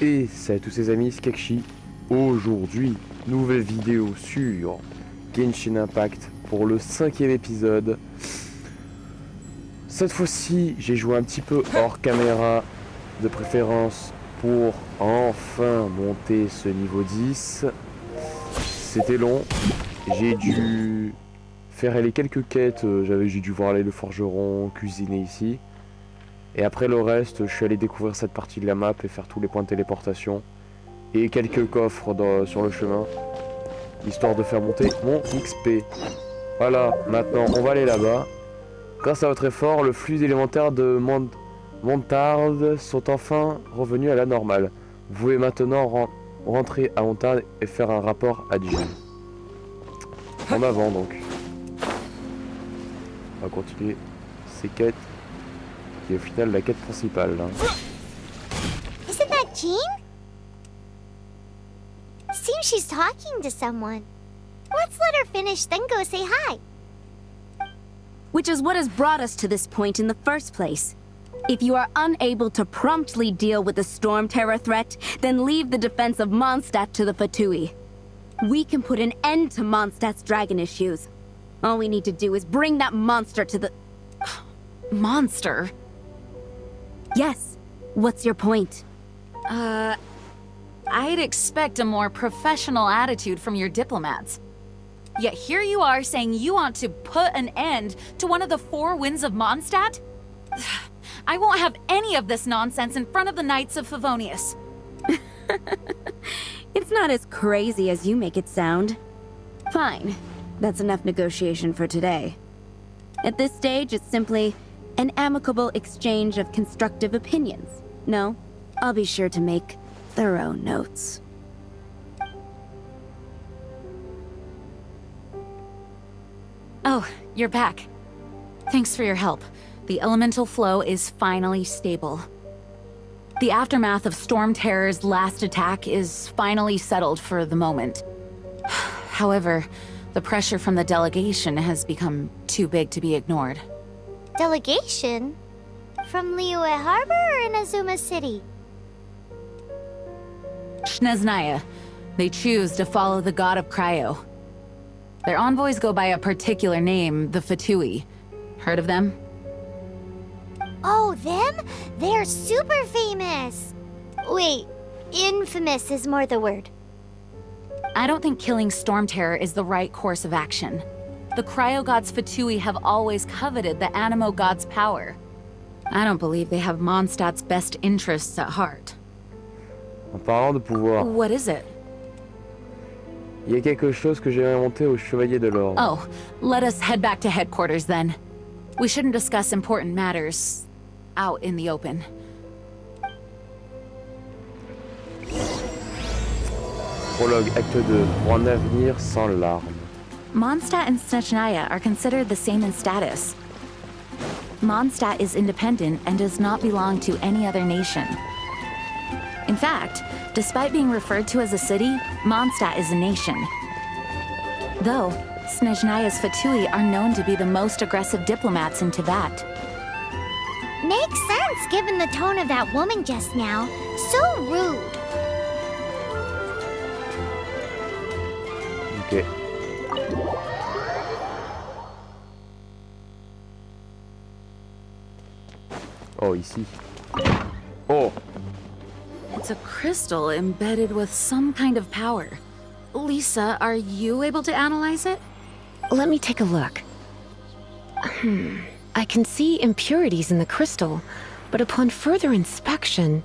Et salut à tous ces amis, c'est Kekshi. Aujourd'hui, nouvelle vidéo sur Genshin Impact pour le 5e épisode. Cette fois-ci, j'ai joué un petit peu hors caméra, de préférence pour enfin monter ce niveau 10. C'était long, j'ai dû faire les quelques quêtes, j'ai dû voir aller le forgeron, cuisiner ici. Et après le reste, je suis allé découvrir cette partie de la map et faire tous les points de téléportation. Et quelques coffres sur le chemin, histoire de faire monter mon XP. Voilà, maintenant on va aller là-bas. Grâce à votre effort, le flux élémentaire de Montarde sont enfin revenus à la normale. Vous pouvez maintenant rentrer à Montarde et faire un rapport à Jill. En avant donc. On va continuer ces quêtes. Qui est au final la quête principale. Isn't that Jean? Seems she's talking to someone. Let's let her finish, then go say hi. Which is what has brought us to this point in the first place. If you are unable to promptly deal with the Storm Terror threat, then leave the defense of Mondstadt to the Fatui. We can put an end to Mondstadt's dragon issues. All we need to do is bring that monster to the... Monster? Yes. What's your point? I'd expect a more professional attitude from your diplomats. Yet here you are saying you want to put an end to one of the four winds of Mondstadt? I won't have any of this nonsense in front of the Knights of Favonius. It's not as crazy as you make it sound. Fine. That's enough negotiation for today. At this stage, it's simply an amicable exchange of constructive opinions. No, I'll be sure to make thorough notes. Oh, you're back. Thanks for your help. The elemental flow is finally stable. The aftermath of Storm Terror's last attack is finally settled for the moment. However, the pressure from the delegation has become too big to be ignored. Delegation? From Liyue Harbor or Inazuma City? Snezhnaya. They choose to follow the god of Cryo. Their envoys go by a particular name, the Fatui. Heard of them? Oh, them? They're super famous! Wait, infamous is more the word. I don't think killing Storm Terror is the right course of action. The Cryo God's Fatui have always coveted the Animo God's power. I don't believe they have Mondstadt's best interests at heart. En parlant de pouvoir, What is it? il y a quelque chose que j'ai remonté au Chevalier de l'Ordre. Oh, let us head back to headquarters then. We shouldn't discuss important matters out in the open. Prologue, acte 2. Pour un avenir sans larmes. Mondstadt and Snezhnaya are considered the same in status. Mondstadt is independent and does not belong to any other nation. In fact, despite being referred to as a city, Mondstadt is a nation. Though, Snezhnaya's Fatui are known to be the most aggressive diplomats in Tibet. Makes sense given the tone of that woman just now. So rude. Ok. Oh, ici. Oh! It's a crystal embedded with some kind of power. Lisa, are you able to analyze it? Let me take a look. I can see impurities in the crystal, but upon further inspection...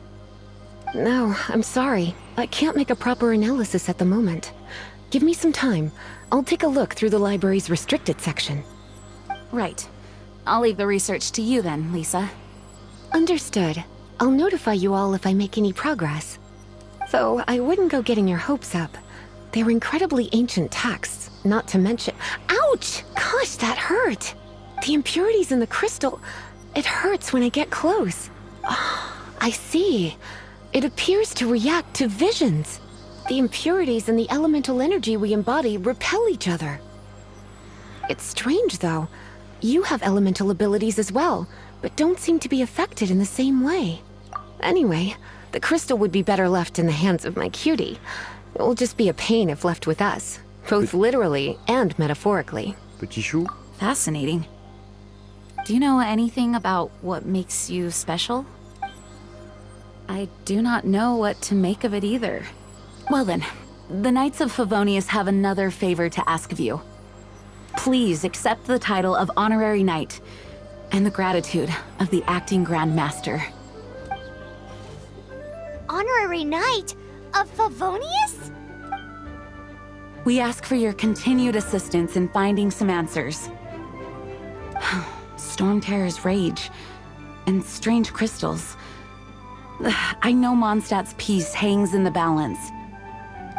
No, I'm sorry. I can't make a proper analysis at the moment. Give me some time. I'll take a look through the library's restricted section. Right. I'll leave the research to you then, Lisa. Understood. I'll notify you all if I make any progress. Though I wouldn't go getting your hopes up. They're incredibly ancient texts, not to mention... Ouch! Gosh, that hurt! The impurities in the crystal... It hurts when I get close. Oh, I see. It appears to react to visions. The impurities and the elemental energy we embody repel each other. It's strange, though. You have elemental abilities as well, but don't seem to be affected in the same way. Anyway, The crystal would be better left in the hands of my cutie. It will just be a pain if left with us, both literally and metaphorically. Petit chou. Fascinating. Do you know anything about what makes you special? I do not know what to make of it either. Well then, the Knights of Favonius have another favor to ask of you. Please accept the title of Honorary Knight, and the gratitude of the Acting Grand Master. Honorary Knight of Favonius? We ask for your continued assistance in finding some answers. Storm Terror's rage, and strange crystals. I know Mondstadt's peace hangs in the balance.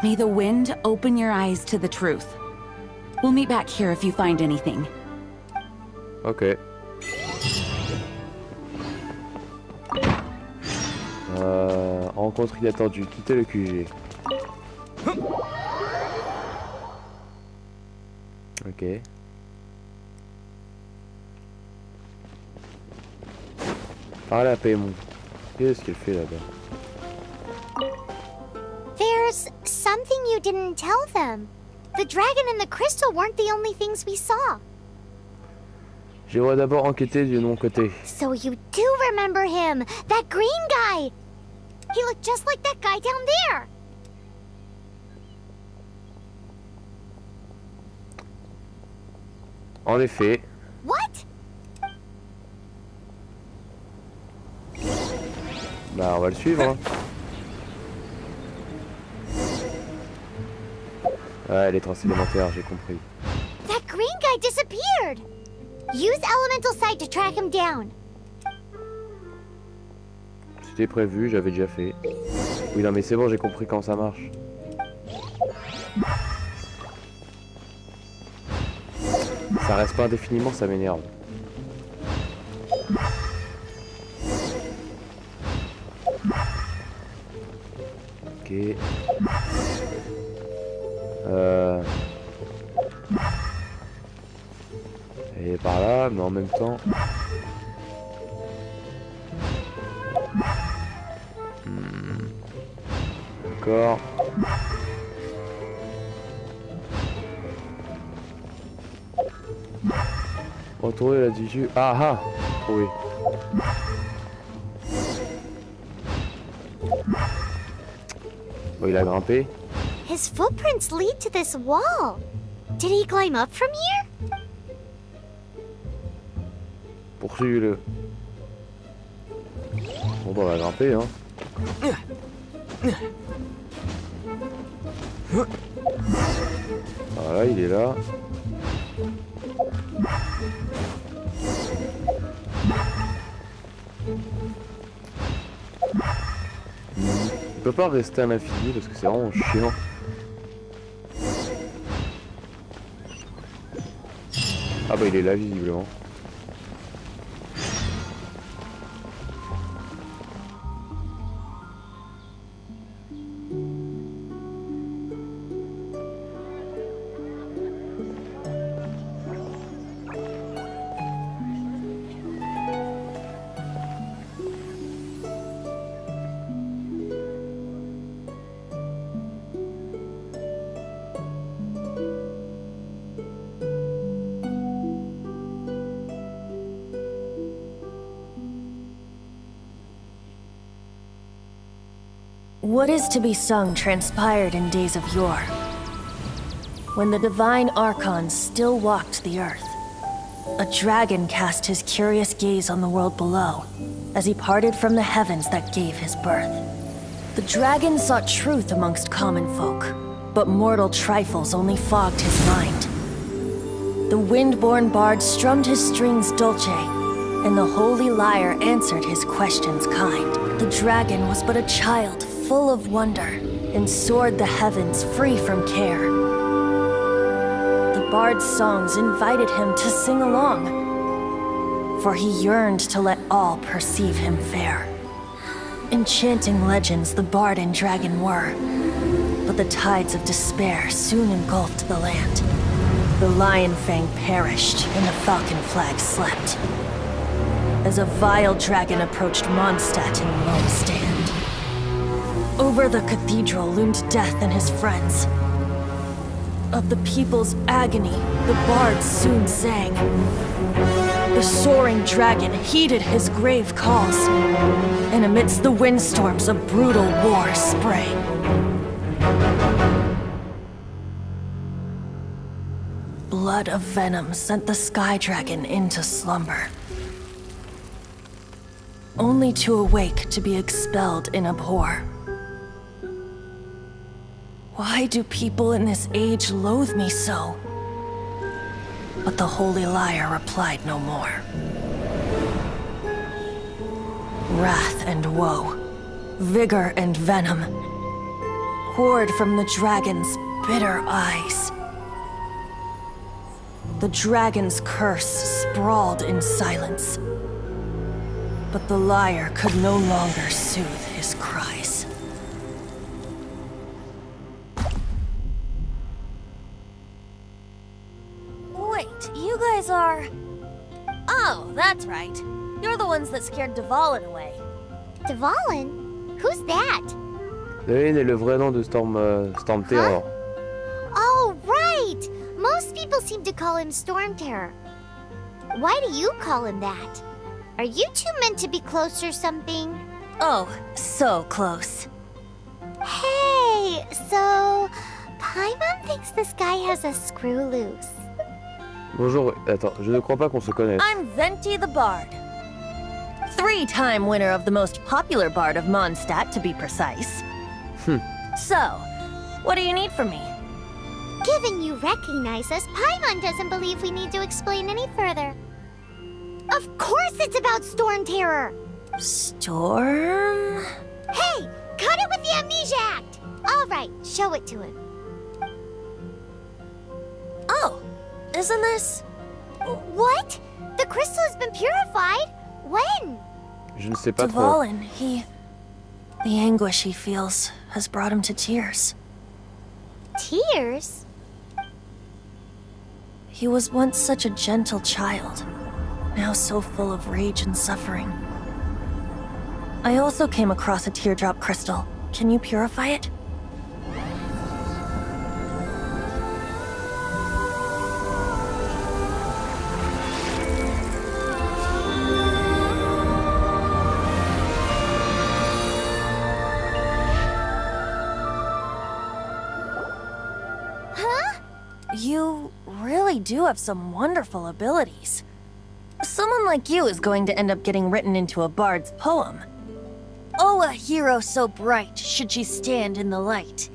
May the wind open your eyes to the truth. We'll meet back here if you find anything. Ok. Rencontre inattendue. Quittez le QG. Ok. Parlez à Paimon. Qu'est-ce qu'elle fait là-bas? There's something you didn't tell them. The dragon and the crystal weren't the only things we saw. J'irai d'abord enquêter de mon côté. So you do remember him, that green guy. He looked just like that guy down there. En effet. What? Bah on va le suivre. Hein. Ouais, les transélémentaires, j'ai compris. That green guy disappeared. Use Elemental Sight to track him down. C'était prévu, j'avais déjà fait. Oui, non mais c'est bon, j'ai compris comment ça marche. Ça reste pas indéfiniment, ça m'énerve. Ok. Et par là, mais en même temps... D'accord. Retrouver la tissu. Ah ah! Trouvé. Bon, il a grimpé. His footprints lead to this wall. Did he climb up from here? Poursuivez-le. Bon bah on va grimper hein. Voilà, il est là. Il peut pas rester à l'infini parce que c'est vraiment chiant. Ah bah il est là visiblement. What is to be sung transpired in days of yore, when the divine archons still walked the earth. A dragon cast his curious gaze on the world below, as he parted from the heavens that gave his birth. The dragon sought truth amongst common folk, but mortal trifles only fogged his mind. The wind-born bard strummed his strings dulce, and the holy lyre answered his questions kind. The dragon was but a child, full of wonder, and soared the heavens free from care. The bard's songs invited him to sing along, for he yearned to let all perceive him fair. Enchanting legends the bard and dragon were, but the tides of despair soon engulfed the land. The lion fang perished, and the falcon flag slept, as a vile dragon approached Mondstadt in lone stand. Over the cathedral loomed death and his friends. Of the people's agony, the bards soon sang. The soaring dragon heeded his grave calls, and amidst the windstorms a brutal war sprang. Blood of venom sent the sky dragon into slumber, only to awake to be expelled in abhor. Why do people in this age loathe me so? But the holy liar replied no more. Wrath and woe, vigor and venom, poured from the dragon's bitter eyes. The dragon's curse sprawled in silence, but the liar could no longer soothe his cries. Wait, you guys are... Oh, that's right. You're the ones that scared Devient away. Devient? Who's that? Devient est le vrai nom de Storm Terror. Oh, right! Most people seem to call him Storm Terror. Why do you call him that? Are you two meant to be close or something? Oh, so close. Hey, so... Paimon thinks this guy has a screw loose. Bonjour, attends, je ne crois pas qu'on se connaisse. I'm Venti the Bard. 3-time winner of the most popular bard of Mondstadt, to be precise. So, what do you need from me? Given you recognize us, Paimon doesn't believe we need to explain any further. Of course it's about Storm Terror! Storm? Hey, cut it with the Amnesia Act! Alright, show it to him. Oh, isn't this... What? The crystal has been purified? When? Je ne sais pas trop. Devient, the anguish he feels has brought him to tears. Tears? He was once such a gentle child, now so full of rage and suffering. I also came across a teardrop crystal. Can you purify it? You really do have some wonderful abilities. Someone like you is going to end up getting written into a bard's poem. Oh, a hero so bright, should she stand in the light.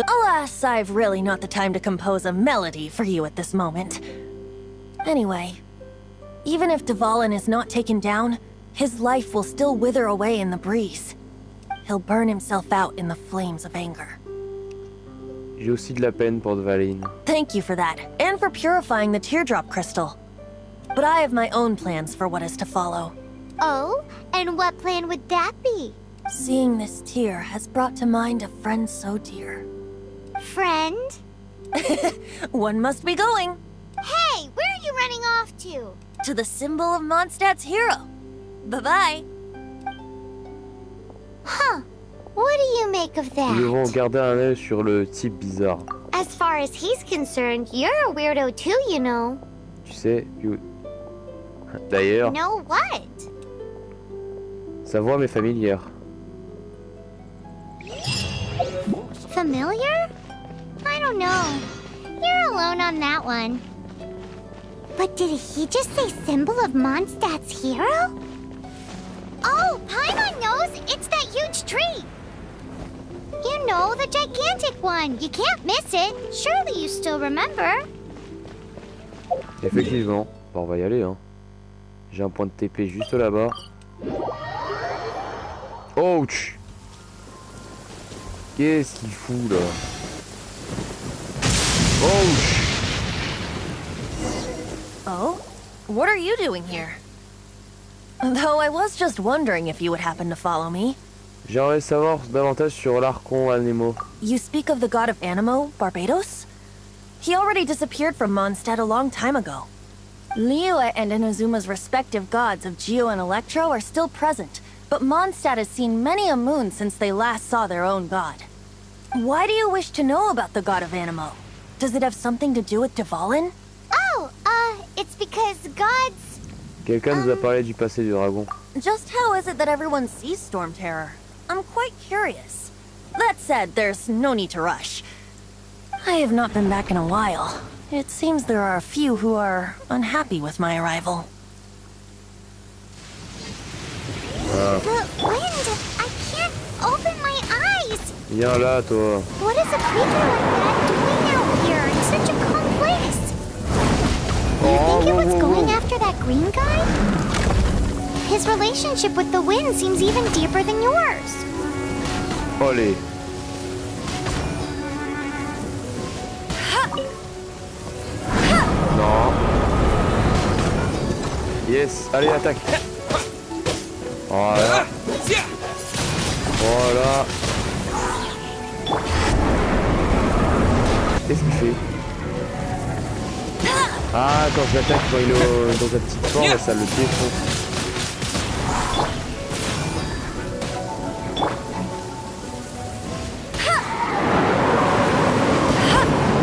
Alas, I've really not the time to compose a melody for you at this moment. Anyway, even if Devient is not taken down, his life will still wither away in the breeze. He'll burn himself out in the flames of anger. J'ai aussi de la peine pour Devient. Thank you for that, and for purifying the teardrop crystal. But I have my own plans for what is to follow. Oh, and what plan would that be? Seeing this tear has brought to mind a friend so dear. Friend? One must be going. Hey, where are you running off to? To the symbol of Mondstadt's hero. Bye-bye. Huh. What do you make of Nous devons that? garder un œil sur le type bizarre. As far as he's concerned, you're a weirdo too, you know. Tu sais, d'ailleurs, Know what? sa voix m'est familière. Familiar? I don't know. You're alone on that one. But did he just say symbol of Mondstadt's hero? Oh, Paimon knows! It's that huge tree! You know, the gigantic one. You can't miss it. Surely you still remember. Effectivement. Bon, on va y aller, hein. J'ai un point de TP juste là-bas. Ouch! Qu'est-ce qu'il fout, là? Ouch! Oh? What are you doing here? Though I was just wondering if you would happen to follow me. J'aimerais savoir davantage sur l'Archon Anemo. You speak of the god of Anemo, Barbados? He already disappeared from Mondstadt a long time ago. Liyue and Inazuma's respective gods of Geo and Electro are still present, but Mondstadt has seen many a moon since they last saw their own god. Why do you wish to know about the god of Animo? Does it have something to do with Dvalin? Oh, it's because gods... Quelqu'un nous a parlé du passé du dragon. Just how is it that everyone sees Storm Terror? I'm quite curious. That said, there's no need to rush. I have not been back in a while. It seems there are a few who are unhappy with my arrival. The wind! I can't open my eyes! Viens là, toi. What is a creature like that doing out here in such a calm place? You think it was going after that green guy? His relationship with the wind seems even deeper than yours. Allez. Non. Yes, allez, attaque. Voilà. Voilà. Qu'est-ce qu'il fait? Ah, quand je l'attaque, quand il est dans sa petite forme, ça le défonce.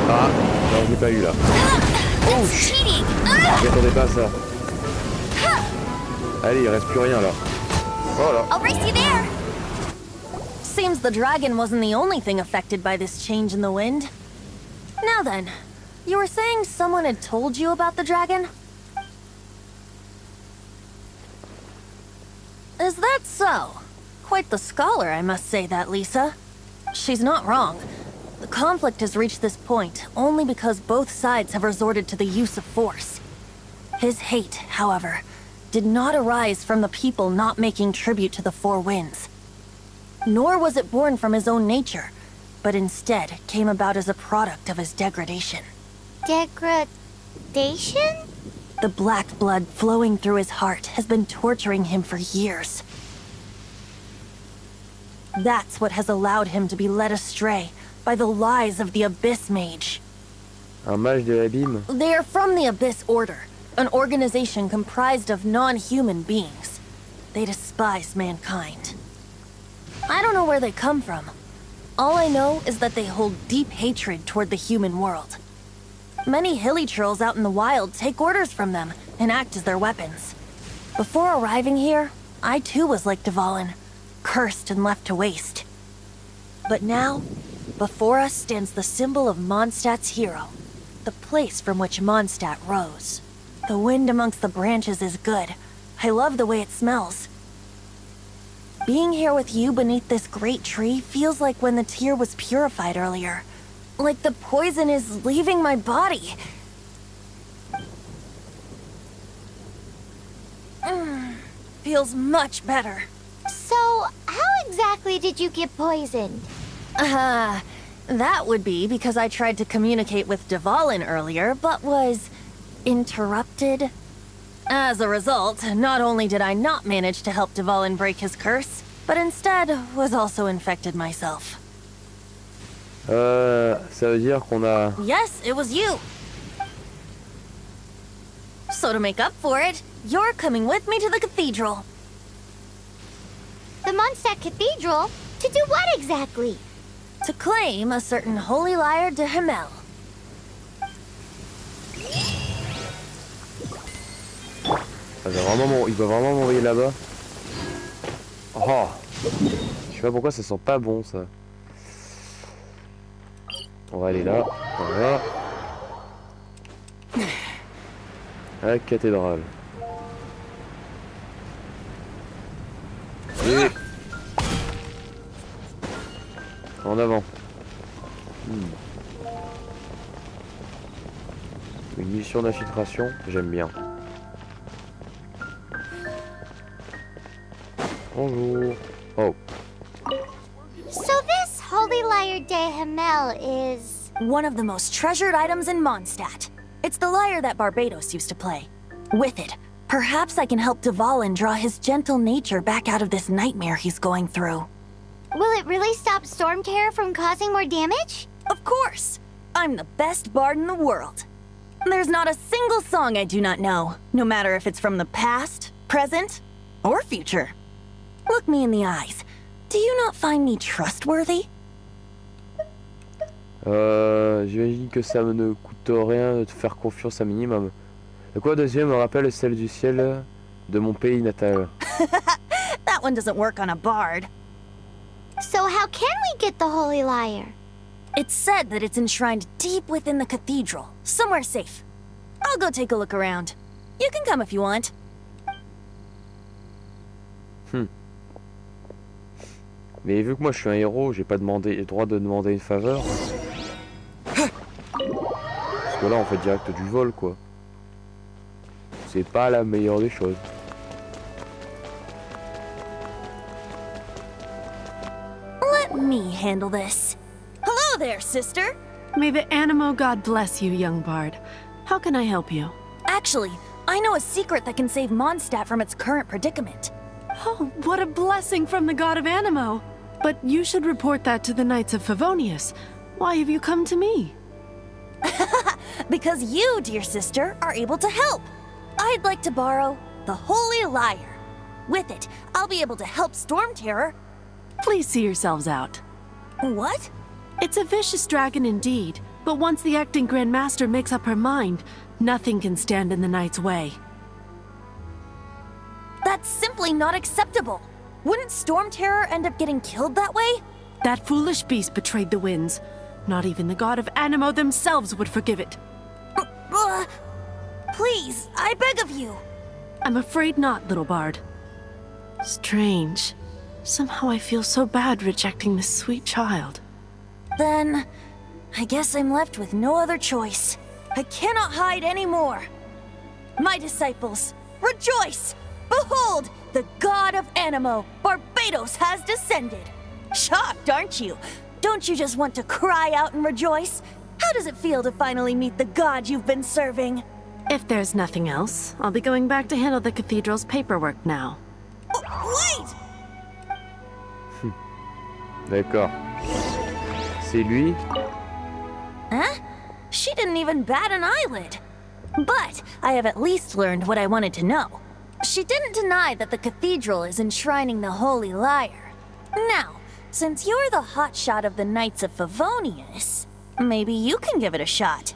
Ah, non, je l'ai pas eu là. Oh, je m'attendais pas à ça. Allez, il reste plus rien là. Voilà. I'll race you there! Seems the dragon wasn't the only thing affected by this change in the wind. Now then, you were saying someone had told you about the dragon? Is that so? Quite the scholar, I must say that, Lisa. She's not wrong. The conflict has reached this point only because both sides have resorted to the use of force. His hate, however, did not arise from the people not making tribute to the Four Winds. Nor was it born from his own nature, but instead came about as a product of his degradation. Degradation? The black blood flowing through his heart has been torturing him for years. That's what has allowed him to be led astray by the lies of the Abyss Mage. Un mage de l'abîme. They are from the Abyss Order, an organization comprised of non-human beings. They despise mankind. I don't know where they come from. All I know is that they hold deep hatred toward the human world. Many hilly trolls out in the wild take orders from them and act as their weapons. Before arriving here, I too was like Dvalin, cursed and left to waste. But now, before us stands the symbol of Mondstadt's hero, the place from which Mondstadt rose. The wind amongst the branches is good. I love the way it smells. Being here with you beneath this great tree feels like when the tear was purified earlier. Like the poison is leaving my body. Feels much better. So, how exactly did you get poisoned? That would be because I tried to communicate with Dvalin earlier, but was interrupted. As a result, not only did I not manage to help Dvalin break his curse, but instead was also infected myself. Ça veut dire qu'on a... Yes, it was you. So to make up for it, you're coming with me to the cathedral. The Mondstadt Cathedral? To do what exactly? To claim a certain holy lyre de Himmel. Il va vraiment m'envoyer là-bas. Oh, je sais pas pourquoi ça sent pas bon ça. On va aller là. Voilà. La cathédrale. Et... en avant. Une mission d'infiltration, j'aime bien. Bonjour. Oh. So this holy lyre de Himmel is... One of the most treasured items in Mondstadt. It's the lyre that Barbados used to play. With it, perhaps I can help Dvalin draw his gentle nature back out of this nightmare he's going through. Will it really stop Storm Terror from causing more damage? Of course! I'm the best bard in the world. There's not a single song I do not know, no matter if it's from the past, present, or future. Look me in the eyes. Do you not find me trustworthy? J'imagine que ça ne coûte rien de te faire confiance un minimum. De quoi deuxième me rappelle celle du ciel de mon pays natal. That one doesn't work on a bard. So how can we get the Holy Lyre? It's said that it's enshrined deep within the cathedral, somewhere safe. I'll go take a look around. You can come if you want. Mais vu que moi je suis un héros, j'ai pas le droit de demander une faveur. Parce que là on fait direct du vol quoi. C'est pas la meilleure des choses. Let me handle this. Hello there, sister. May the Animo God bless you, young bard. How can I help you? Actually, I know a secret that can save Mondstadt from its current predicament. Oh, what a blessing from the god of Animo! But you should report that to the Knights of Favonius. Why have you come to me? Because you, dear sister, are able to help. I'd like to borrow the Holy Lyre. With it, I'll be able to help Storm Terror. Please see yourselves out. What? It's a vicious dragon indeed, but once the acting Grand Master makes up her mind, nothing can stand in the Knight's way. That's simply not acceptable. Wouldn't Storm Terror end up getting killed that way? That foolish beast betrayed the winds. Not even the god of Animo themselves would forgive it. Please, I beg of you. I'm afraid not, little bard. Strange. Somehow I feel so bad rejecting this sweet child. Then, I guess I'm left with no other choice. I cannot hide anymore. My disciples, rejoice! Behold, the god of Animo, Barbados, has descended. Shocked, aren't you? Don't you just want to cry out and rejoice? How does it feel to finally meet the god you've been serving? If there's nothing else, I'll be going back to handle the cathedral's paperwork now. Wait! D'accord. C'est lui? Huh? She didn't even bat an eyelid. But I have at least learned what I wanted to know. She didn't deny that the cathedral is enshrining the Holy Lyre. Now, since you're the hotshot of the Knights of Favonius, maybe you can give it a shot.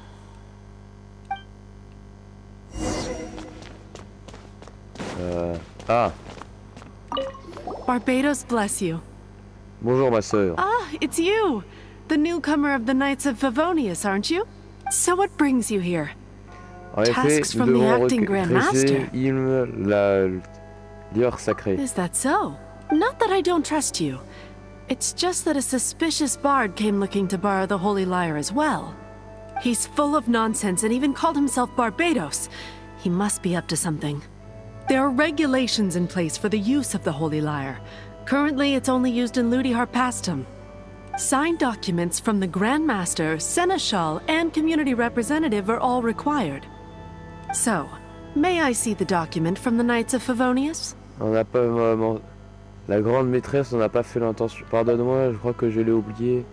Ah. Barbados bless you. Bonjour ma sœur. Ah, it's you! The newcomer of the Knights of Favonius, aren't you? So what brings you here? En effet, Tasks nous from the devons acting Grand Master. la lyre sacrée. Is that so? Not that I don't trust you. It's just that a suspicious bard came looking to borrow the Holy Lyre as well. He's full of nonsense and even called himself Barbados. He must be up to something. There are regulations in place for the use of the Holy Lyre. Currently, it's only used in Ludi Harpastum. Signed documents from the Grand Master, Seneschal, and community representative are all required. So, may I see the document from the Knights of Favonius? On n'a pas vraiment... La grande maîtresse, on n'a pas fait l'intention. Pardonne-moi, je crois que je l'ai oublié.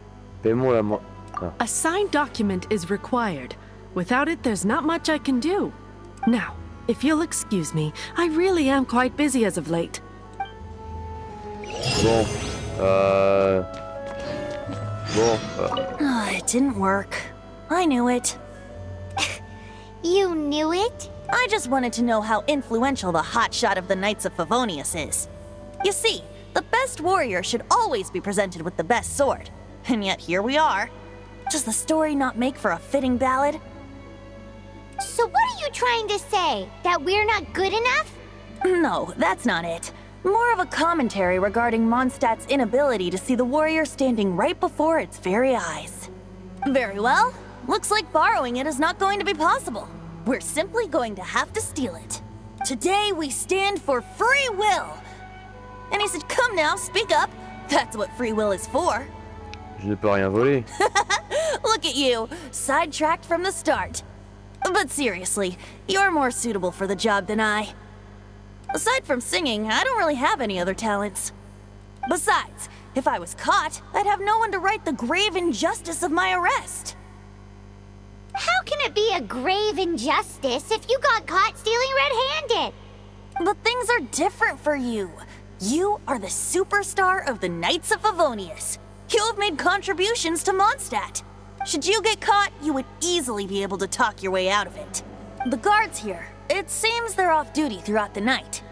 Paie-moi la main. Ah. A signed document is required. Without it, there's not much I can do. Now, if you'll excuse me, I really am quite busy as of late. Bon, It didn't work. I knew it. You knew it? I just wanted to know how influential the hotshot of the Knights of Favonius is. You see, the best warrior should always be presented with the best sword. And yet here we are. Does the story not make for a fitting ballad? So what are you trying to say? That we're not good enough? No, that's not it. More of a commentary regarding Mondstadt's inability to see the warrior standing right before its very eyes. Very well. Looks like borrowing it is not going to be possible. We're simply going to have to steal it. Today we stand for free will. And he said, come now, speak up. That's what free will is for. je ne peux rien voler. Look at you, sidetracked from the start. But seriously, you're more suitable for the job than I. Aside from singing, I don't really have any other talents. Besides, if I was caught, I'd have no one to right the grave injustice of my arrest. How can it be a grave injustice if you got caught stealing red-handed? But things are different for you. You are the superstar of the Knights of Favonius. You have made contributions to Mondstadt. Should you get caught, you would easily be able to talk your way out of it. The guards here, it seems they're off duty throughout the night.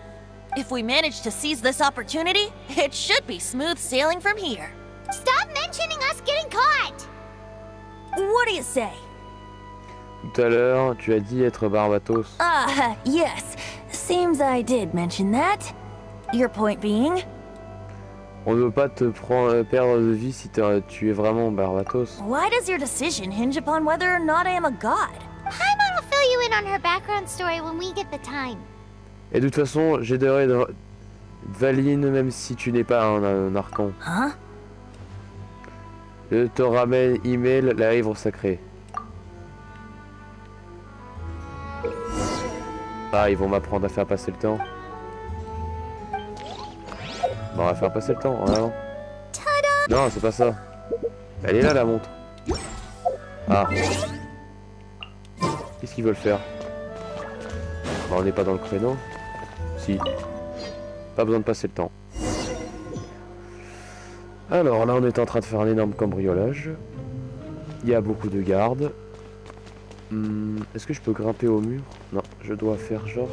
If we manage to seize this opportunity, it should be smooth sailing from here. Stop mentioning us getting caught! What do you say? Tout à l'heure, tu as dit être Barbatos. Yes. Seems I did mention that. Your point being? On ne veut pas te perdre de vie si tu es vraiment Barbatos. Why does your decision hinge upon whether or not I am a god? Paimon will fill you in on her background story when we get the time. Et de toute façon, j'aiderai Valine même si tu n'es pas un archon. Huh? Je te ramène email la livre sacrée. Ah, ils vont m'apprendre à faire passer le temps. Bon, on va faire passer le temps, en avant. Non, c'est pas ça. Elle est là, la montre. Ah. Qu'est-ce qu'ils veulent faire? Bah, on n'est pas dans le créneau. Si. Pas besoin de passer le temps. Alors, là, on est en train de faire un énorme cambriolage. Il y a beaucoup de gardes. Est-ce que je peux grimper au mur? Non, je dois faire genre...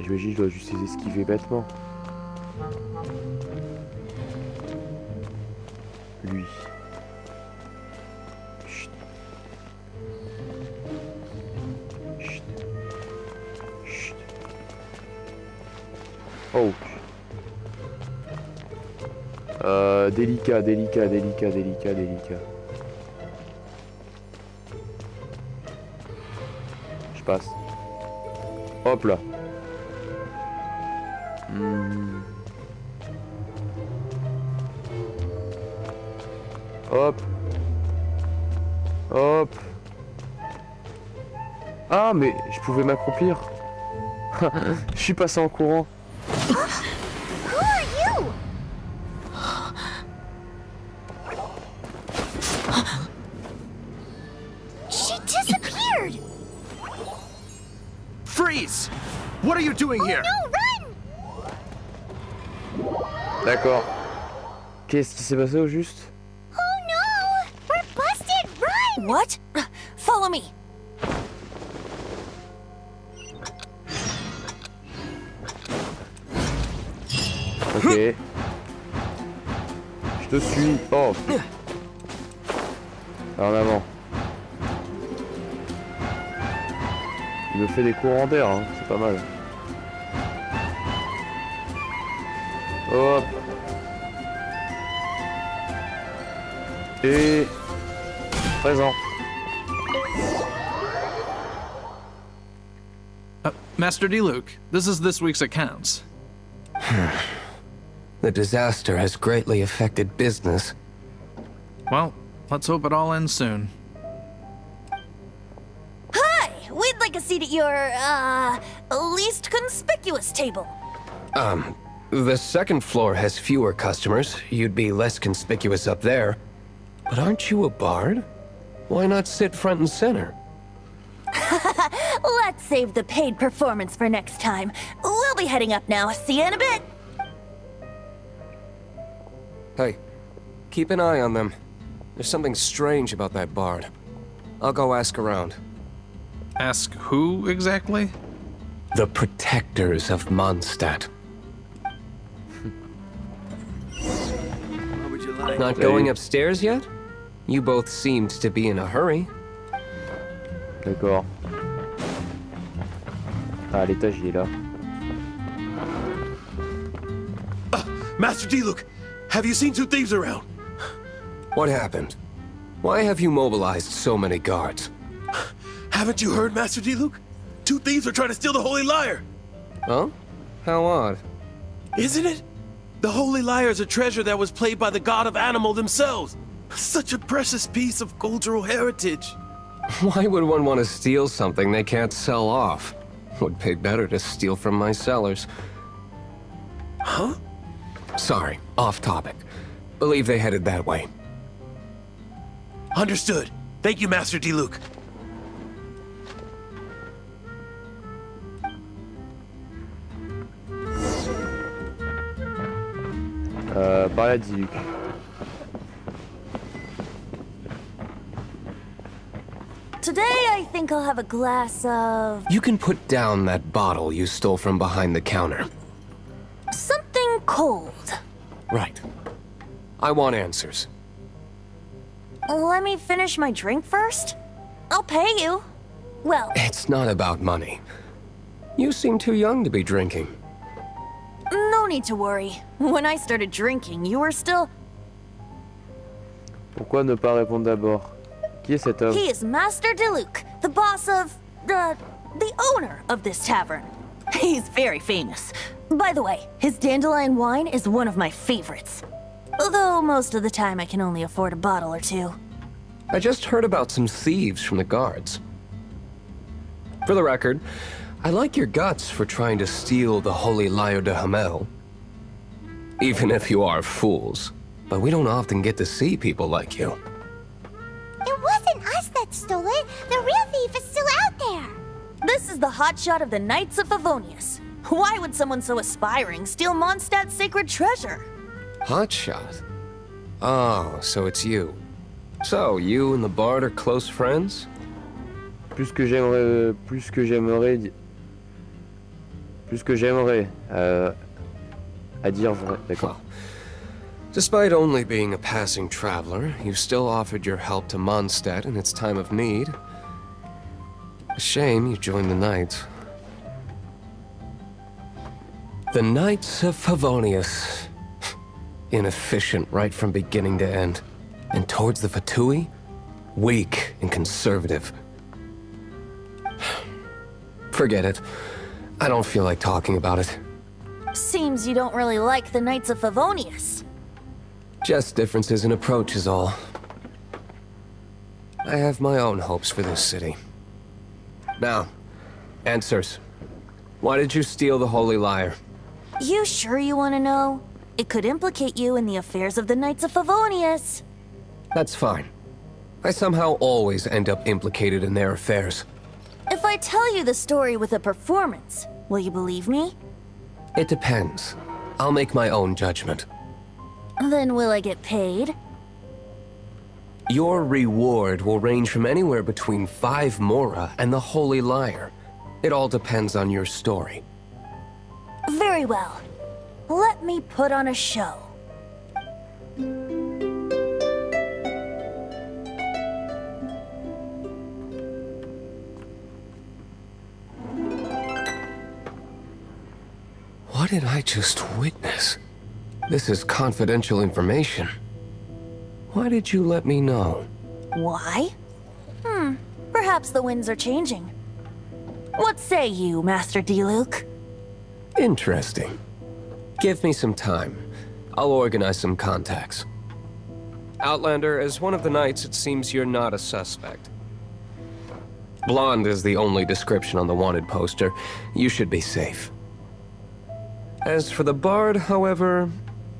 J'imagine que je dois juste les esquiver bêtement. Lui. Chut. Chut. Chut. Oh. Délicat. Je passe. Hop là. Hop. Hop. Ah, mais je pouvais m'accroupir. Je suis passé en courant. Who are you? She disappeared! Freeze! What are you doing here? No, run! D'accord. Qu'est-ce qui s'est passé au juste? Oh no! We're busted! Run! What? Follow me. Ok. Je te suis. Oh. En avant. Il me fait des courants d'air, hein. C'est pas mal. Hop. Et... présent. Master D-Luke, this is this week's accounts. The disaster has greatly affected business. Well, let's hope it all ends soon. Hi! We'd like a seat at your, least conspicuous table. The second floor has fewer customers. You'd be less conspicuous up there. But aren't you a bard? Why not sit front and center? Let's save the paid performance for next time. We'll be heading up now. See you in a bit. Hey, keep an eye on them. There's something strange about that bard. I'll go ask around. Ask who exactly? The protectors of Mondstadt. Not going upstairs yet? You both seemed to be in a hurry. D'accord. Ah, l'étage il est là. Master D-Luke, have you seen two thieves around? What happened? Why have you mobilized so many guards? Haven't you heard, Master D-Luke? Two thieves are trying to steal the Holy Lyre. Huh? How odd. Isn't it? The Holy Lyre is a treasure that was played by the god of animal themselves. Such a precious piece of cultural heritage. Why would one want to steal something they can't sell off? Would pay better to steal from my sellers. Huh? Sorry, off topic. Believe they headed that way. Understood. Thank you, Master D-Luke. Par là, Diluc. Today, I think I'll have a glass of... You can put down that bottle you stole from behind the counter. something cold. Right. I want answers. Let me finish my drink first. I'll pay you. Well, It's not about money. You seem too young to be drinking. no need to worry. When I started drinking, you were still... Pourquoi ne pas répondre d'abord? Qui est cet homme? He is Master Diluc, the boss of... the owner of this tavern. He's very famous. By the way, his dandelion wine is one of my favorites. Although most of the time I can only afford a bottle or two. I just heard about some thieves from the guards. For the record, I like your guts for trying to steal the Holy Lyre de Hamel. Even if you are fools. But we don't often get to see people like you. It wasn't us that stole it. The real thief is still out there. This is the hotshot of the Knights of Favonius. Why would someone so aspiring steal Mondstadt's sacred treasure? Hotshot? Oh, so it's you. So, you and the Bard are close friends? Plus que j'aimerais... À dire vrai, d'accord. Despite only being a passing traveler, you still offered your help to Mondstadt in its time of need. A shame you joined the Knights. The Knights of Favonius. Inefficient right from beginning to end. And towards the Fatui, weak and conservative. Forget it. I don't feel like talking about it. Seems you don't really like the Knights of Favonius. Just differences in approach is all. I have my own hopes for this city. Now, answers. Why did you steal the Holy Lyre? You sure you want to know? It could implicate you in the affairs of the Knights of Favonius. That's fine. I somehow always end up implicated in their affairs. If I tell you the story with a performance, will you believe me? It depends. I'll make my own judgment. Then will I get paid? Your reward will range from anywhere between 5 Mora and the Holy Lyre. It all depends on your story. Very well. Let me put on a show. What did I just witness? This is confidential information. Why did you let me know? Why? Perhaps the winds are changing. What say you, Master Diluc? Interesting. Give me some time. I'll organize some contacts. Outlander, as one of the knights, it seems you're not a suspect. Blonde is the only description on the wanted poster. You should be safe. As for the Bard, however,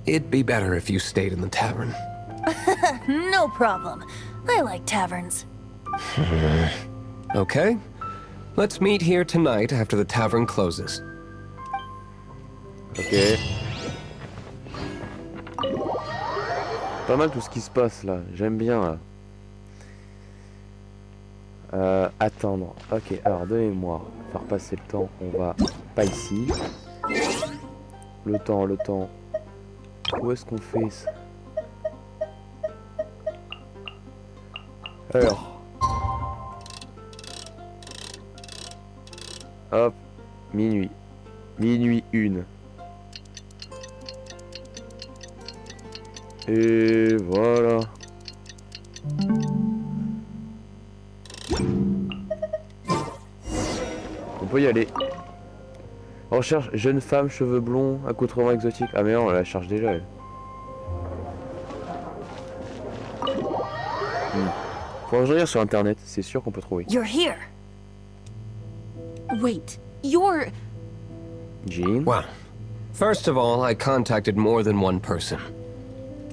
it'd be better if you stayed in the tavern. No problem. I like taverns. Okay. Let's meet here tonight after the tavern closes. Ok. Pas mal tout ce qui se passe là. J'aime bien là. Attendre. Ok, alors de mémoire. Faire passer le temps. On va pas ici. Le temps. Où est-ce qu'on fait ça? Alors. Hop. Minuit. Minuit 1. Et voilà. On peut y aller. Recherche jeune femme, cheveux blonds, accoutrement exotique. Ah mais non, on la charge déjà elle. Faut regarder sur internet, c'est sûr qu'on peut trouver. You're here. Wait, you're... Jean. Well, first of all, I contacted more than one person.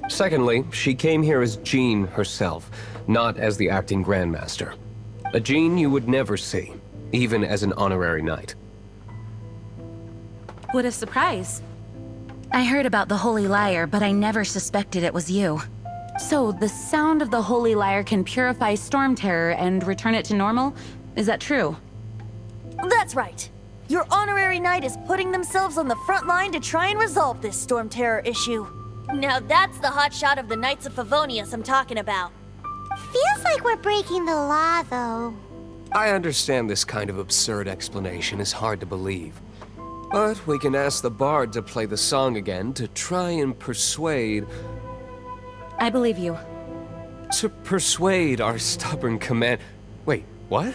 Secondly, she came here as Jean herself, not as the acting Grandmaster. A Jean you would never see, even as an honorary knight. What a surprise. I heard about the Holy Lyre, but I never suspected it was you. So, the sound of the Holy Lyre can purify Storm Terror and return it to normal? Is that true? That's right. Your honorary knight is putting themselves on the front line to try and resolve this Storm Terror issue. Now that's the hotshot of the Knights of Favonius I'm talking about. Feels like we're breaking the law, though. I understand this kind of absurd explanation is hard to believe. But we can ask the bard to play the song again to try and persuade... I believe you. To persuade our stubborn command... Wait, what?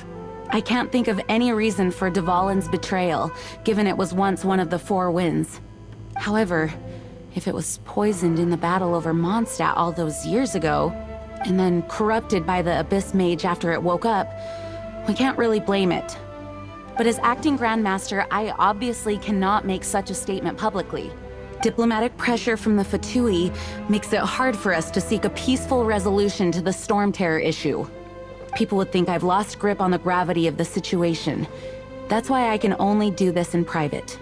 I can't think of any reason for Dvalin's betrayal, given it was once one of the Four Winds. However, if it was poisoned in the battle over Mondstadt all those years ago, and then corrupted by the Abyss Mage after it woke up, we can't really blame it. But as acting Grandmaster, I obviously cannot make such a statement publicly. Diplomatic pressure from the Fatui makes it hard for us to seek a peaceful resolution to the Storm Terror issue. People would think I've lost grip on the gravity of the situation. That's why I can only do this in private.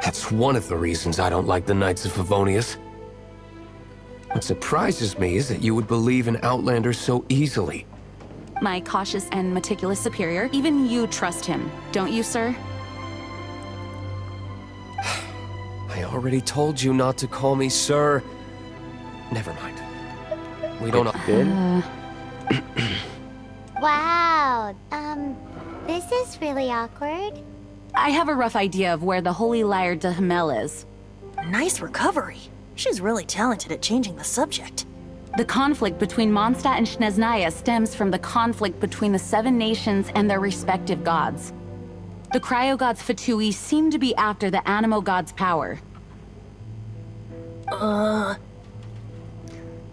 That's one of the reasons I don't like the Knights of Favonius. What surprises me is that you would believe in Outlander so easily. My cautious and meticulous superior, even you trust him, don't you, sir? I already told you not to call me sir. Never mind. We don't know. Wow, this is really awkward. I have a rough idea of where the Holy Lyre de Himmel is. Nice recovery. She's really talented at changing the subject. The conflict between Mondstadt and Snezhnaya stems from the conflict between the Seven Nations and their respective gods. The cryo-gods Fatui seem to be after the Animo god's power.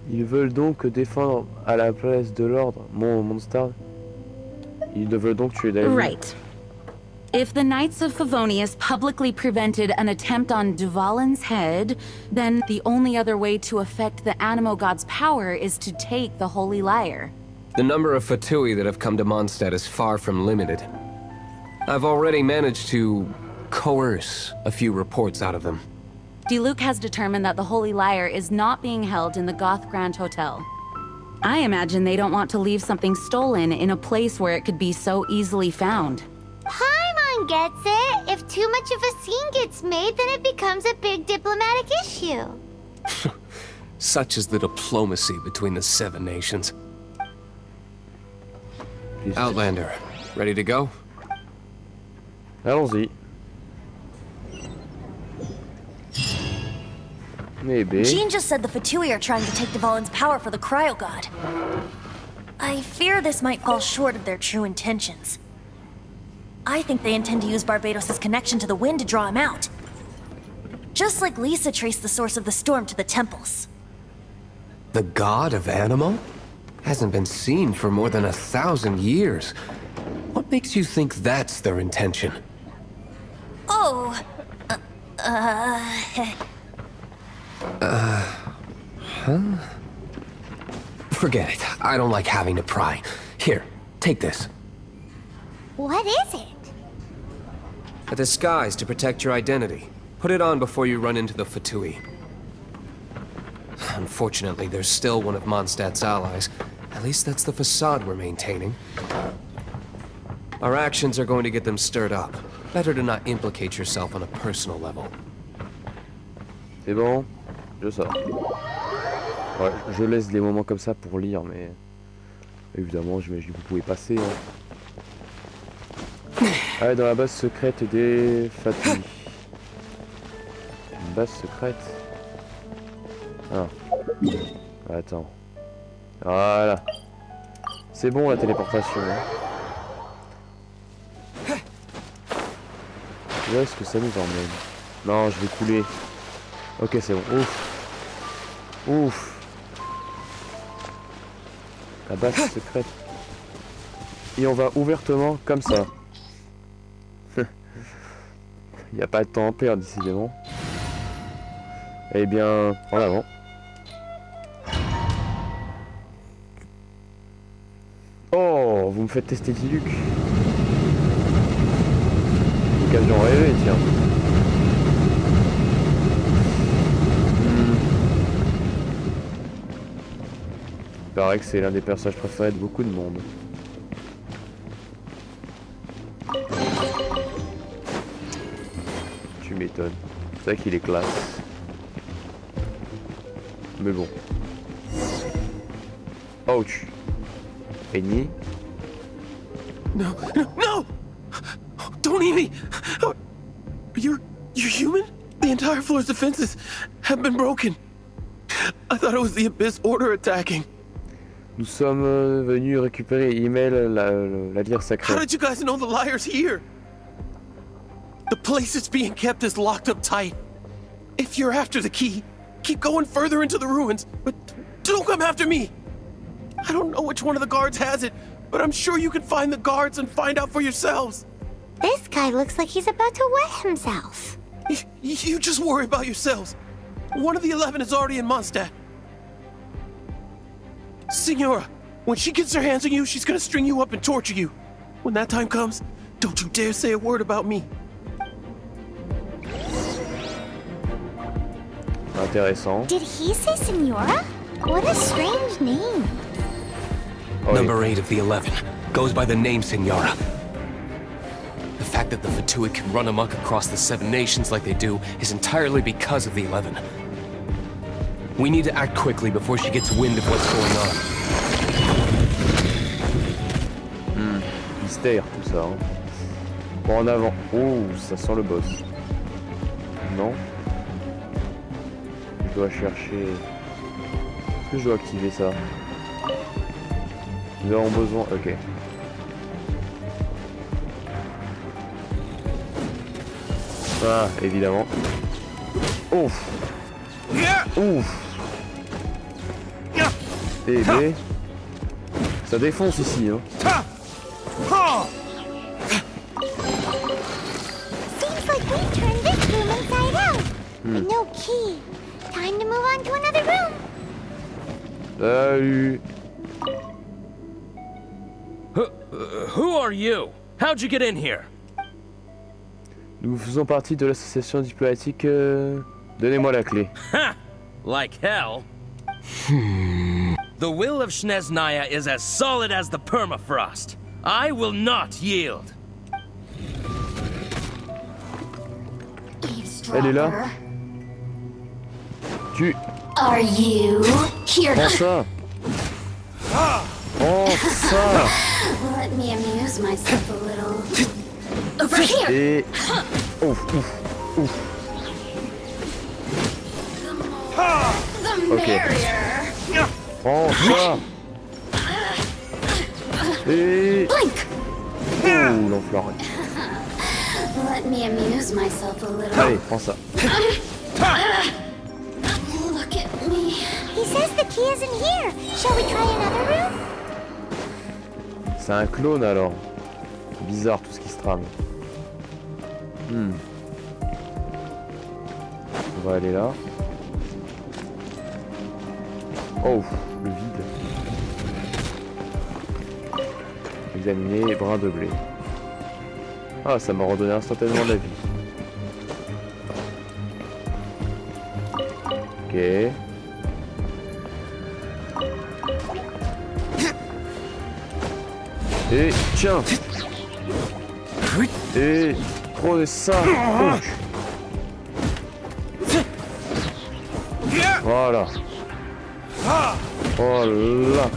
Ils veulent donc défendre à la place de l'ordre, Mondstadt. Ils veulent donc tuer David. Right. If the Knights of Favonius publicly prevented an attempt on Dvalin's head, then the only other way to affect the Animo god's power is to take the Holy Lyre. The number of Fatui that have come to Mondstadt is far from limited. I've already managed to coerce a few reports out of them. Diluc has determined that the Holy Lyre is not being held in the Goth Grand Hotel. I imagine they don't want to leave something stolen in a place where it could be so easily found. Paimon gets it. If too much of a scene gets made, then it becomes a big diplomatic issue. Such is the diplomacy between the Seven Nations. Outlander, ready to go? Allons-y. Maybe. Jean just said the Fatui are trying to take Dvalin's power for the Cryo God. I fear this might fall short of their true intentions. I think they intend to use Barbados' connection to the wind to draw him out. Just like Lisa traced the source of the storm to the temples. The god of Animo? Hasn't been seen for more than 1,000 years. What makes you think that's their intention? Oh, Forget it. I don't like having to pry. Here, take this. What is it? A disguise to protect your identity. Put it on before you run into the Fatui. Unfortunately, there's still one of Mondstadt's allies. At least that's the facade we're maintaining. Our actions are going to get them stirred up. Better to not implicate yourself on a personal level. C'est bon, je sors. Ouais, je laisse des moments comme ça pour lire, mais évidemment, j'imagine que vous pouvez passer. Hein. Allez, dans la base secrète des Fatui. Une base secrète. Ah. Attends. Voilà. C'est bon la téléportation. Hein. Où est-ce que ça nous emmène? Non, je vais couler. Ok, c'est bon. Ouf. Ouf. La base secrète. Et on va ouvertement comme ça. Il n'y a pas de temps à perdre, décidément. Eh bien, en avant. Oh, vous me faites tester Diluc. Occasion rêvée, tiens. paraît que c'est l'un des personnages préférés de beaucoup de monde. Tu m'étonnes. C'est vrai qu'il est classe. Mais bon. Ouch. Eni. No, no, no! Don't eat me! You're human? The entire floor's defenses have been broken. I thought it was the Abyss Order attacking. Nous sommes venus récupérer email la lyre How sacrée. did you guys know the liar's here? The place it's being kept is locked up tight. If you're after the key, keep going further into the ruins, but don't come after me. I don't know which one of the guards has it, but I'm sure you can find the guards and find out for yourselves. This guy looks like he's about to wet himself. You just worry about yourselves. One of the 11 is already in Mondstadt. Signora, when she gets her hands on you, she's gonna string you up and torture you. When that time comes, don't you dare say a word about me. Intéressant. Did he say Senora? What a strange name. Oh, Number 8 of the 11 goes by the name Senora. The fact that the Fatui can run amok across the 7 nations like they do is entirely because of the 11. We need to act quickly before she gets wind of what's going on. Mystère tout ça. Hein. Bon, en avant. Oh, ça sent le boss. Non. Je dois chercher... Est-ce que je dois activer ça? Nous avons besoin... Ok. Ah, évidemment. Ouf. Ouf. Et B. Ça défonce ici, hein. Seems like we turned this room inside out. But no key. Time to move on to another room. Salut. Who are you? How'd you get in here? Nous faisons partie de l'association diplomatique... Donnez-moi la clé. Ha! Like hell. The will of Snezhnaya is as solid as the permafrost. I will not yield. Elle est là. Tu... Are you here? Prends ça. Prends ça. Let me amuse myself a little. Over here. Et... Ouf, ouf, ouf. The merrier. Prends ça. Et... Blink. Oh, l'enfoiré. Let me amuse myself a little. Allez, prends ça. Look at me. He says the key isn't here. Shall we try another room? C'est un clone alors. Bizarre tout ce qui se trame. On va aller là. Oh, le vide. Examiner, brin de blé. Ah, ça m'a redonné instantanément la vie. Ok. Et tiens. Et prenez ça. Ouch. Voilà. Oh là.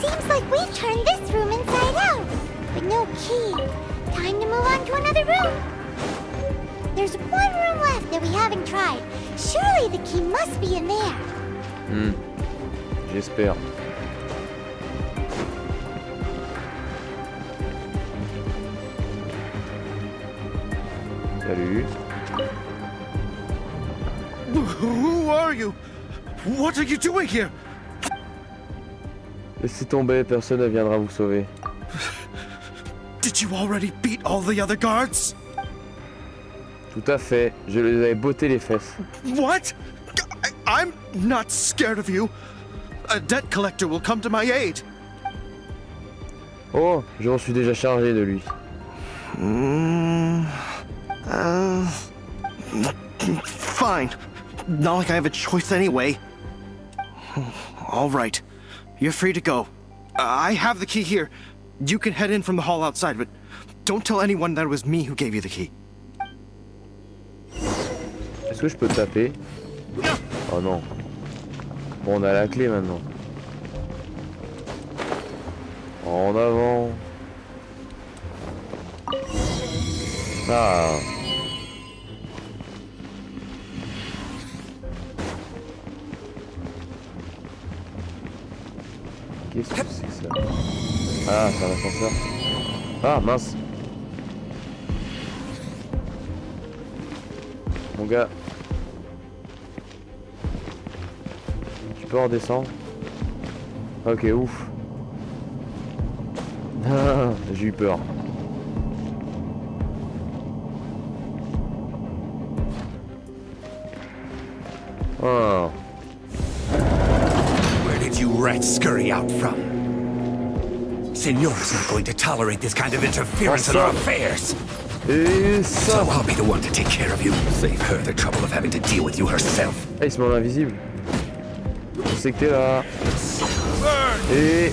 Seems like we've turned this room inside out. But no key. Time to move on to another room. There's one room left that we haven't tried. Surely the key must be in there. J'espère. Salut. Who are you? What are you doing here? Laissez tomber, personne ne viendra vous sauver. Did you already beat all the other guards? Tout à fait, je les avais botté les fesses. What? I'm not scared of you. A debt collector will come to my aid. Oh, je m'en suis déjà chargé de lui. Fine. Not like I have a choice anyway. All right. You're free to go. I have the key here. You can head in from the hall outside, but don't tell anyone that it was me who gave you the key. Est-ce que je peux taper? Oh non. Bon, on a la clé maintenant. En avant. Ah. Qu'est-ce que c'est que ça? Ah, c'est un ascenseur. Ah, mince. Mon gars. Tu peux redescendre? Ok, ouf. J'ai eu peur. Oh. Where did you rats scurry out from? Signora's not going to tolerate this kind of interference in our affairs. Et So ça. I'll be the one to take care of you. Save her the trouble of having to deal with you herself. Ah, il se met en invisible. Je sais que t'es là. Et...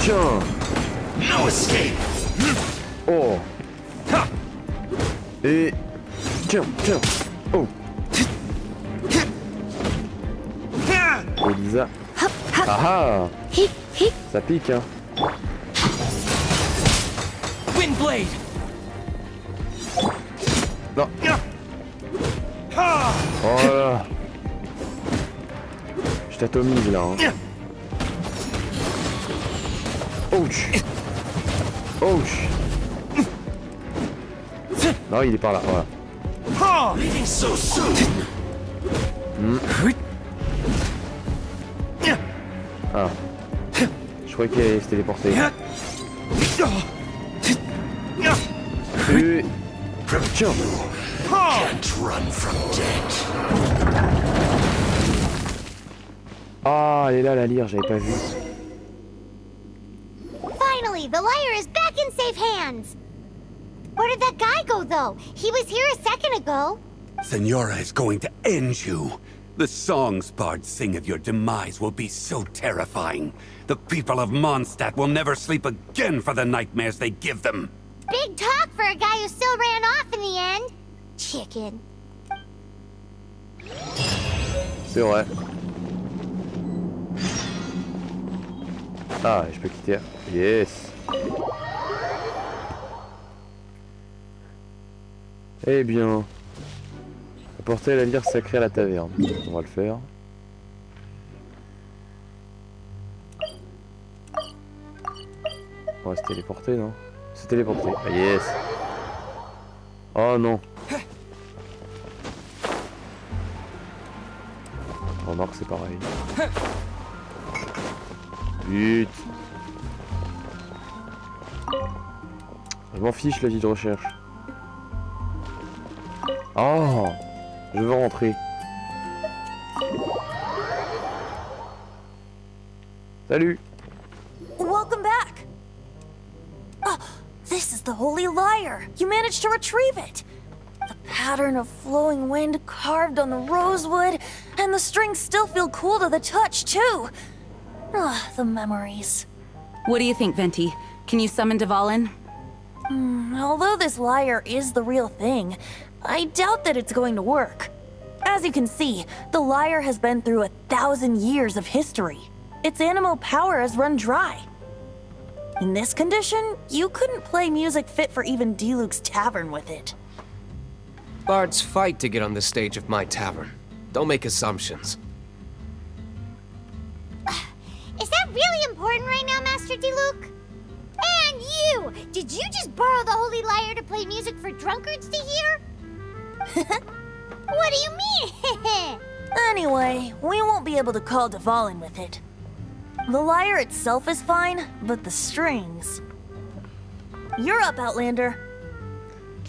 Tiens. No escape. Oh. Et... Tiens, tiens. Oh. Elisa. Ah ah. Ça pique, hein. Windblade! Non. Oh là là. Je t'atomise là, hein. Ouch. Ouch. Non, il est par là, voilà. Leaving so soon. Ah. Je croyais qu'il allait se téléporter. Et... Tiens. Can't run from death. Ah, elle est là, la lyre, j'avais pas vu. Finally, the lyre is back in safe hands. Where did that guy go, though? He was here a second ago. Signora is going to end you. The songs bards sing of your demise will be so terrifying. The people of Mondstadt will never sleep again for the nightmares they give them. Big talk for a guy who still ran off in the end. Chicken. C'est vrai. Ah, je peux quitter. Yes. Eh bien, apporter la lyre sacrée à la taverne. On va le faire. On va se téléporter, non? Se téléporter. Ah, yes. Oh non. Remarque, c'est pareil. Vite. Je m'en fiche la vie de recherche. Oh, je veux rentrer. Salut. Welcome back. Oh, this is the Holy Lyre. You managed to retrieve it. The pattern of flowing wind carved on the rosewood, and the strings still feel cool to the touch, too. Ah, the memories. What do you think, Venti? Can you summon Dvalin? Although this lyre is the real thing, I doubt that it's going to work. As you can see, the lyre has been through 1,000 years of history. Its animal power has run dry. In this condition, you couldn't play music fit for even Diluc's tavern with it. Bards fight to get on the stage of my tavern. Don't make assumptions. Is that really important right now, Master Diluc? And you! Did you just borrow the Holy Lyre to play music for drunkards to hear? What do you mean? Anyway, we won't be able to call Dvalin with it. The lyre itself is fine, but the strings... You're up, Outlander.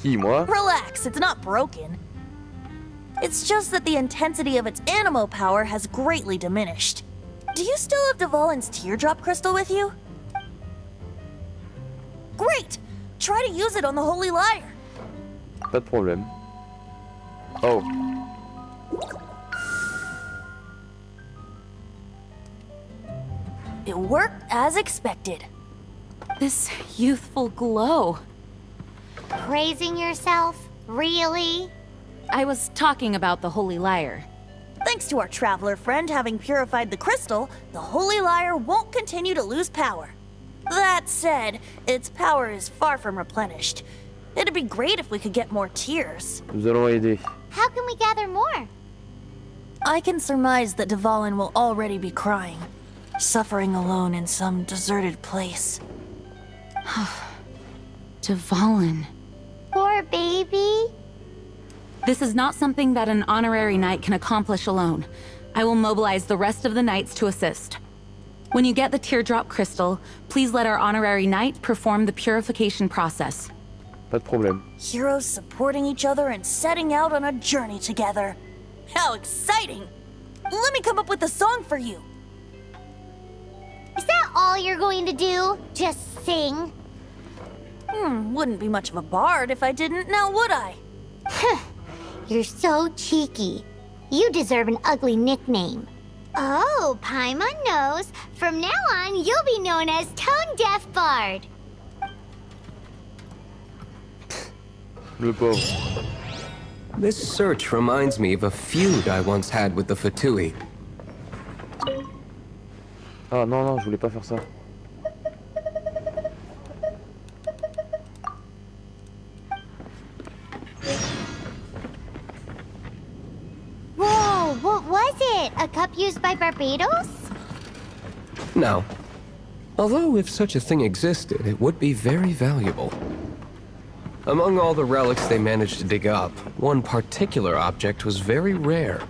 Qui, moi? Relax, it's not broken. It's just that the intensity of its animo power has greatly diminished. Do you still have Dvalin's teardrop crystal with you? Great! Try to use it on the Holy Lyre. Pas de problème. Oh. It worked as expected. This youthful glow. Praising yourself? Really? I was talking about the Holy Lyre. Thanks to our traveler friend having purified the crystal, the Holy Lyre won't continue to lose power. That said, its power is far from replenished. It'd be great if we could get more tears. Nous allons aider. How can we gather more? I can surmise that Dvalin will already be crying, suffering alone in some deserted place. Dvalin. Poor baby. This is not something that an honorary knight can accomplish alone. I will mobilize the rest of the knights to assist. When you get the teardrop crystal, please let our honorary knight perform the purification process. Pas de problème. Heroes supporting each other and setting out on a journey together. How exciting! Let me come up with a song for you. Is that all you're going to do? Just sing? Wouldn't be much of a bard if I didn't, now would I? You're so cheeky. You deserve an ugly nickname. Oh, Paimon knows. From now on, you'll be known as Tone Deaf Bard. Le pauvre. This search reminds me of a feud I once had with the Fatui. Ah non, non, je voulais pas faire ça. Whoa, what was it? A cup used by Barbados? Now, although if such a thing existed, it would be very valuable. Among all the relics they managed to dig up, one particular object was very rare.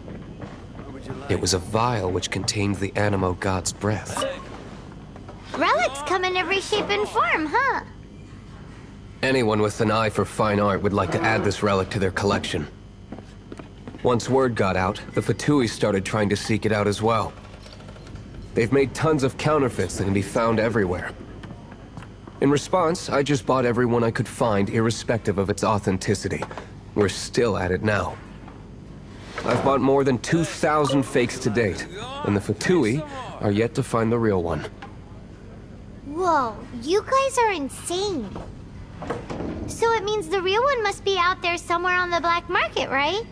It was a vial which contained the Animo god's breath. Relics come in every shape and form, huh? Anyone with an eye for fine art would like to add this relic to their collection. Once word got out, the Fatui started trying to seek it out as well. They've made tons of counterfeits that can be found everywhere. In response, I just bought every one I could find, irrespective of its authenticity. We're still at it now. I've bought more than 2,000 fakes to date, and the Fatui are yet to find the real one. Whoa, you guys are insane. So it means the real one must be out there somewhere on the black market, right?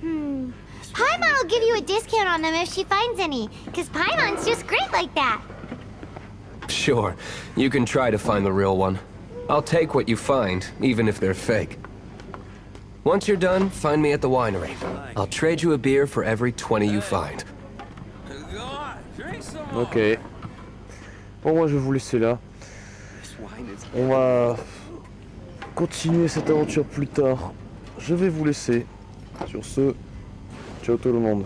Paimon will give you a discount on them if she finds any, because Paimon's just great like that. Sure, you can try to find the real one. I'll take what you find, even if they're fake. Once you're done, find me at the winery. I'll trade you a beer for every 20 you find. Ok. Bon, moi je vais vous laisser là. On va continuer cette aventure plus tard. Je vais vous laisser. Sur ce, ciao tout le monde.